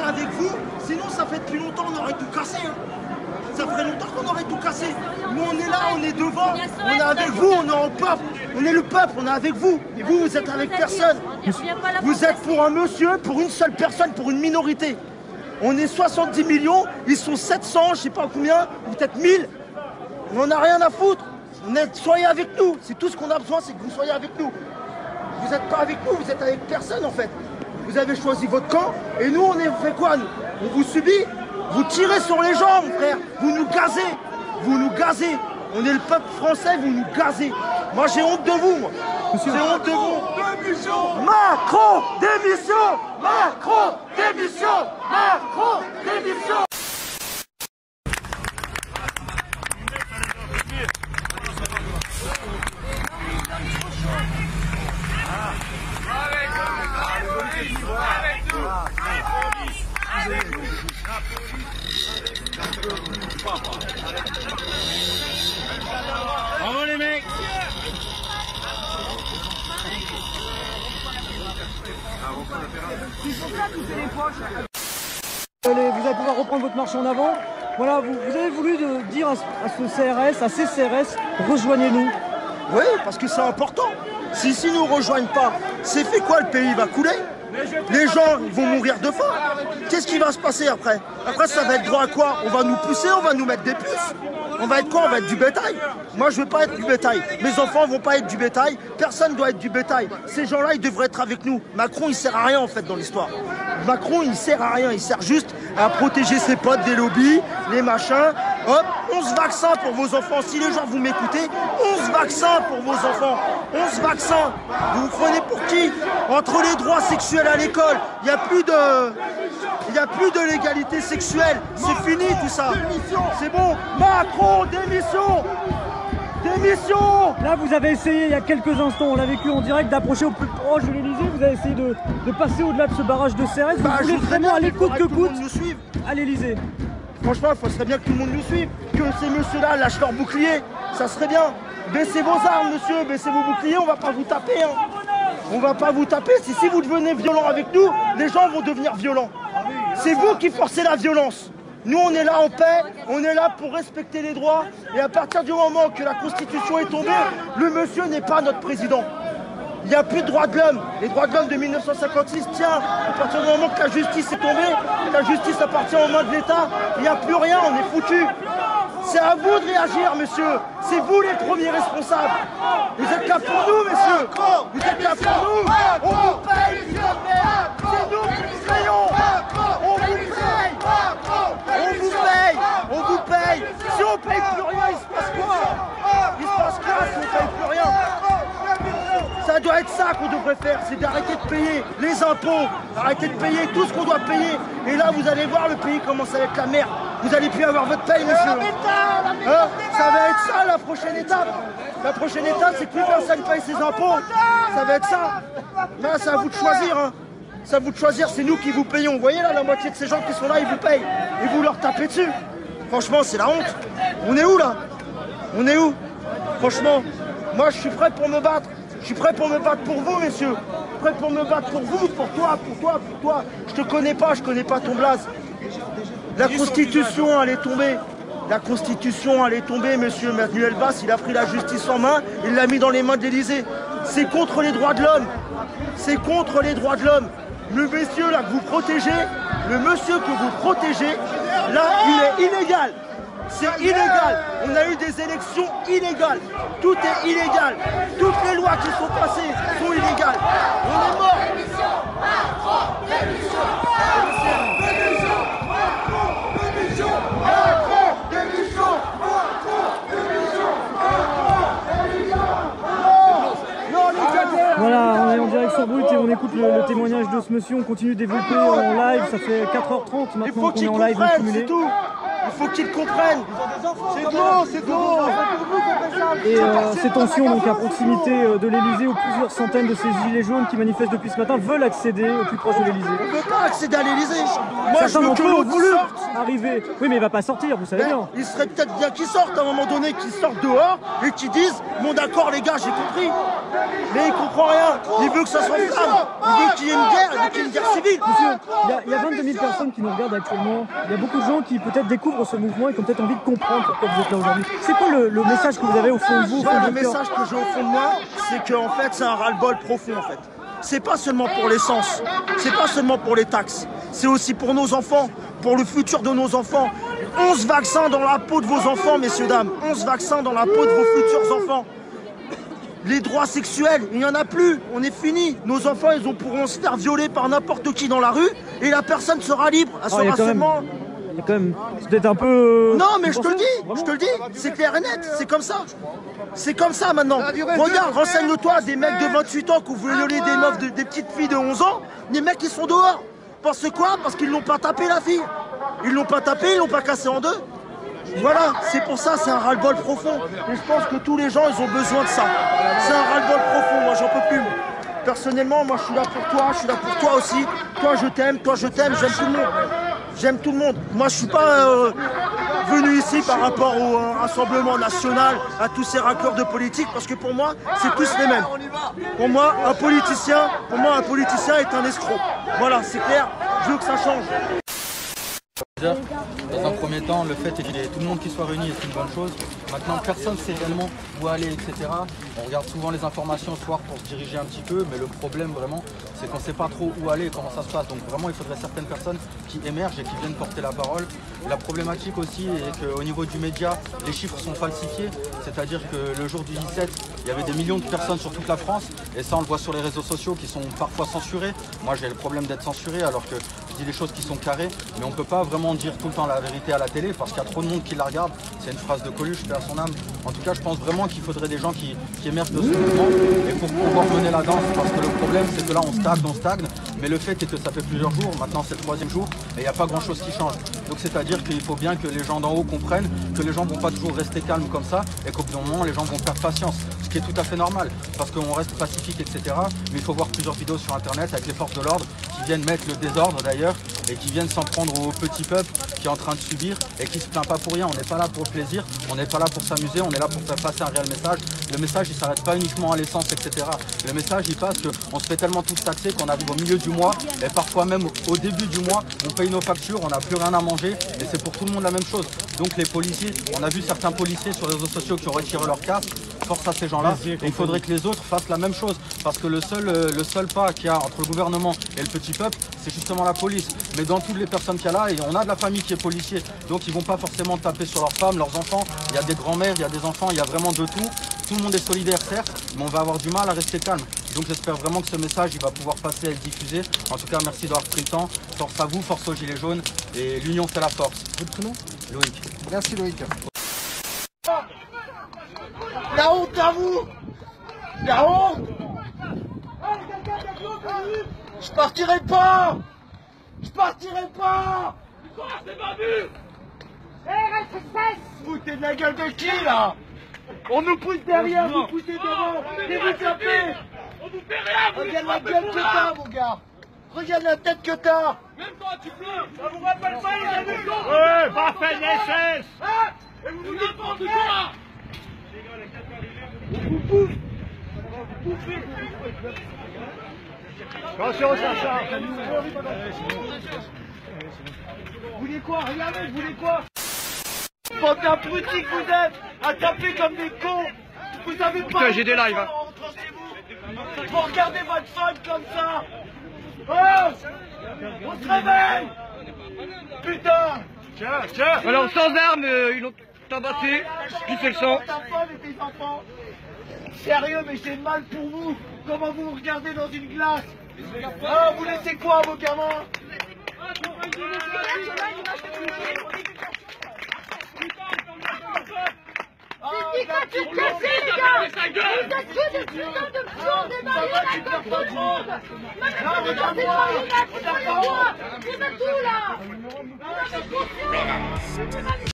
est avec vous, sinon ça fait depuis longtemps on aurait tout cassé. Hein. Ça ferait longtemps qu'on aurait tout cassé. Nous on est là, on est devant, on est avec vous, on est en peuple. On est le peuple, on est avec vous. Et vous, vous êtes avec personne. Vous êtes pour un monsieur, pour une seule personne, pour une minorité. On est 70 millions, ils sont 700, je sais pas combien, vous êtes 1000. On n'en a rien à foutre. Soyez avec nous. C'est tout ce qu'on a besoin, c'est que vous soyez avec nous. Vous n'êtes pas avec nous, vous êtes avec personne en fait. Vous avez choisi votre camp et nous on fait quoi nous? On vous subit, vous tirez sur les gens mon frère, vous nous gazez, vous nous gazez. On est le peuple français, vous nous gazez. Moi j'ai honte de vous, moi. J'ai honte de vous. Démission. Macron, démission. Macron, démission. Macron, démission. Bravo les mecs. Vous allez pouvoir reprendre votre marche en avant. Voilà, vous avez voulu dire à ce CRS, à ces CRS, rejoignez-nous. Oui, parce que c'est important. Si nous ne rejoignent pas, c'est fait quoi? Le pays va couler. Les gens ils vont mourir de faim. Qu'est-ce qui va se passer après? Après, ça va être droit à quoi? On va nous pousser, on va nous mettre des puces. On va être quoi? On va être du bétail. Moi, je veux pas être du bétail. Mes enfants vont pas être du bétail. Personne ne doit être du bétail. Ces gens-là, ils devraient être avec nous. Macron, il sert à rien, en fait, dans l'histoire. Macron, il sert à rien. Il sert juste à protéger ses potes des lobbies, les machins. Hop, 11 vaccins pour vos enfants. Si les gens vous m'écoutez, 11 vaccins pour vos enfants. 11 vaccins. Vous vous prenez pour qui? Entre les droits sexuels à l'école, il n'y a plus de l'égalité sexuelle. C'est fini tout ça. C'est bon. Macron, démission. Démission. Là, vous avez essayé il y a quelques instants, on l'a vécu en direct, d'approcher au plus proche de l'Elysée. Vous avez essayé de passer au-delà de ce barrage de CRS. Vous voulez vraiment aller coûte que coûte à l'Elysée. Franchement, il serait bien que tout le monde nous suive, que ces messieurs-là lâchent leur bouclier, ça serait bien. Baissez vos armes, monsieur, baissez vos boucliers, on va pas vous taper. Hein. On va pas vous taper, si vous devenez violent avec nous, les gens vont devenir violents. C'est vous qui forcez la violence. Nous, on est là en paix, on est là pour respecter les droits. Et à partir du moment que la Constitution est tombée, le monsieur n'est pas notre président. Il n'y a plus de droits de l'homme. Les droits de l'homme de 1956, tiens, à partir du moment que la justice est tombée, la justice appartient aux mains de l'État, il n'y a plus rien, on est foutus. C'est à vous de réagir, monsieur. C'est vous les premiers responsables. Vous êtes là pour nous, messieurs. Vous êtes là pour nous. On vous paye, c'est nous qui vous payons. On vous paye. On vous paye. On vous paye. Si on paye plus rien, il se passe quoi? Il se passe quoi si on paye plus rien? Ça doit être ça qu'on devrait faire, c'est d'arrêter de payer les impôts, arrêter de payer tout ce qu'on doit payer. Et là, vous allez voir, le pays commence à être la merde. Vous allez plus avoir votre paye, monsieur. Hein? Ça va être ça, la prochaine étape. La prochaine étape, c'est que plus personne paye ses impôts. Ça va être ça. Là, c'est à vous de choisir. Hein. C'est à vous de choisir, c'est nous qui vous payons. Vous voyez là, la moitié de ces gens qui sont là, ils vous payent. Et vous leur tapez dessus. Franchement, c'est la honte. On est où, là? On est où? Franchement, moi, je suis prêt pour me battre. Je suis prêt pour me battre pour vous, messieurs. Prêt pour me battre pour vous, pour toi, pour toi, pour toi. Je te connais pas ton blaze. La Constitution, elle est tombée. La Constitution, elle est tombée, monsieur Manuel Valls. Il a pris la justice en main, il l'a mis dans les mains de l'Élysée. C'est contre les droits de l'homme. C'est contre les droits de l'homme. Le monsieur là que vous protégez, le monsieur que vous protégez, là, il est illégal. C'est illégal. On a eu des élections illégales. Tout est illégal. Toutes les lois qui sont passées sont illégales. On est mort. Voilà, on est en direct sur Brut et on écoute le témoignage de ce monsieur. On continue d'évoluer en live. Ça fait 4h30 maintenant qu'on est en live. C'est tout. Il faut qu'ils comprennent. C'est de l'eau, c'est de l'eau. Et ces tensions donc à proximité de l'Elysée, où plusieurs centaines de ces gilets jaunes qui manifestent depuis ce matin veulent accéder au plus proche de l'Elysée. On ne veut pas accéder à l'Elysée. Moi, je veux que l'autre sorte. Arriver. Oui, mais il va pas sortir, vous savez bien. Il serait peut-être bien qu'il sorte à un moment donné, qu'il sorte dehors et qu'il dise bon d'accord les gars, j'ai compris. Mais il comprend rien. Il veut que ça soit flamme. Il veut qu'il y ait une guerre, il veut qu'il y ait une guerre civile. Monsieur, il y a 22 000 personnes qui nous regardent actuellement. Il y a beaucoup de gens qui peut-être découvrent ce mouvement et qui ont peut-être envie de comprendre pourquoi vous êtes là aujourd'hui. C'est quoi le message que vous avez au fond de vous, Le message que j'ai au fond de moi, c'est qu'en fait c'est un ras-le-bol profond en fait. C'est pas seulement pour l'essence, c'est pas seulement pour les taxes, c'est aussi pour nos enfants, pour le futur de nos enfants. 11 vaccins dans la peau de vos enfants, messieurs, dames. 11 vaccins dans la peau de vos futurs enfants. Les droits sexuels, il n'y en a plus, on est fini. Nos enfants, pourront se faire violer par n'importe qui dans la rue et la personne sera libre. Elle sera seulement... Il y a quand même, c'est peut-être un peu... Non, mais je te le dis, c'est clair et net, c'est comme ça. C'est comme ça maintenant. Regarde, renseigne-toi, des mecs de 28 ans qui ont violé des meufs, des petites filles de 11 ans, les mecs ils sont dehors. Parce que quoi? Parce qu'ils l'ont pas tapé la fille. Ils l'ont pas tapé, ils l'ont pas cassé en deux. Voilà, c'est pour ça, c'est un ras-le-bol profond. Et je pense que tous les gens, ils ont besoin de ça. C'est un ras-le-bol profond, moi j'en peux plus. Personnellement, moi je suis là pour toi, je suis là pour toi aussi. Toi je t'aime, j'aime tout le monde. J'aime tout le monde. Moi je suis pas venu ici par rapport au Rassemblement National, à tous ces raccords de politique, parce que pour moi, c'est tous les mêmes. Pour moi, un politicien est un escroc. Voilà, c'est clair, je veux que ça change. Dans un premier temps, le fait qu'il y ait tout le monde qui soit réuni est une bonne chose. Maintenant, personne ne sait réellement où aller, etc. On regarde souvent les informations le soir pour se diriger un petit peu, mais le problème vraiment, c'est qu'on ne sait pas trop où aller et comment ça se passe. Donc vraiment, il faudrait certaines personnes qui émergent et qui viennent porter la parole. La problématique aussi est qu'au niveau du média, les chiffres sont falsifiés. C'est-à-dire que le jour du 17, il y avait des millions de personnes sur toute la France. Et ça, on le voit sur les réseaux sociaux qui sont parfois censurés. Moi, j'ai le problème d'être censuré alors que je dis des choses qui sont carrées. Mais on ne peut pas vraiment dire tout le temps la vérité à la télé parce qu'il y a trop de monde qui la regarde. C'est une phrase de Coluche, paix à son âme. En tout cas, je pense vraiment qu'il faudrait des gens qui émergent de ce mouvement et pour pouvoir mener la danse. Parce que le problème, c'est que là, on stagne. Mais le fait est que ça fait plusieurs jours. Maintenant, c'est le 3e jour et il n'y a pas grand-chose qui change. Donc, c'est-à-dire qu'il faut bien que les gens d'en haut comprennent que les gens ne vont pas toujours rester calmes comme ça et qu'au bout d'un moment, les gens vont perdre patience. Ce qui est tout à fait normal parce qu'on reste pacifique, etc. Mais il faut voir plusieurs vidéos sur Internet avec les forces de l'ordre qui viennent mettre le désordre d'ailleurs et qui viennent s'en prendre au petit peuple qui est en train de subir et qui se plaint pas pour rien. On n'est pas là pour le plaisir, on n'est pas là pour s'amuser, on est là pour faire passer un réel message. Le message, il s'arrête pas uniquement à l'essence, etc. Le message, il passe qu'on se fait tellement tous taxer qu'on arrive au milieu du mois et parfois même au début du mois, on paye nos factures, on n'a plus rien à manger et c'est pour tout le monde la même chose. Donc les policiers, on a vu certains policiers sur les réseaux sociaux qui ont retiré leur casque. Force à ces gens-là, et il faudrait que les autres fassent la même chose parce que le seul pas qu'il y a entre le gouvernement et le petit peuple, c'est justement la police. Mais dans toutes les personnes qu'il y a là, et on a de la famille qui est policier, donc ils vont pas forcément taper sur leurs femmes, leurs enfants. Il y a des grands-mères, il y a des enfants, il y a vraiment de tout. Tout le monde est solidaire certes, mais on va avoir du mal à rester calme. Donc j'espère vraiment que ce message il va pouvoir passer et être diffusé. En tout cas, merci d'avoir pris le temps. Force à vous, force aux Gilets jaunes et l'union fait la force. Votre prénom? Loïc. Merci Loïc. La honte à vous! La honte! Je partirai pas! Je partirai pas! Vous foutez de la gueule de qui là? On nous pousse derrière, vous poussez devant et vous tapez! Regarde la gueule que t'as mon gars! Regarde la tête que t'as! Même toi tu pleures! Ça vous rappelle pas les années? Ouais, va faire les SS! Et vous vous n'importe quoi! Attention, Sacha! Vous voulez quoi? Regardez, vous voulez quoi? Bande d'abrutis que vous êtes! À taper comme des cons! Vous avez pas... Putain, j'ai des lives, hein. Vous regardez votre femme comme ça! Oh! On se réveille! Putain! Tiens! Alors, sans armes, ils l'ont tabassé, qui fait le sang. Ta femme et tes enfants! Sérieux, mais j'ai mal pour vous! Comment vous vous regardez dans une glace? Ah, vous laissez quoi, vos gamins? C'est quoi tu te casses, les gars? Vous êtes que des putains de plombs, des marionnettes comme tout le monde! Maintenant, vous êtes des marionnettes, vous êtes quoi? Vous êtes où, là? Vous avez conscience?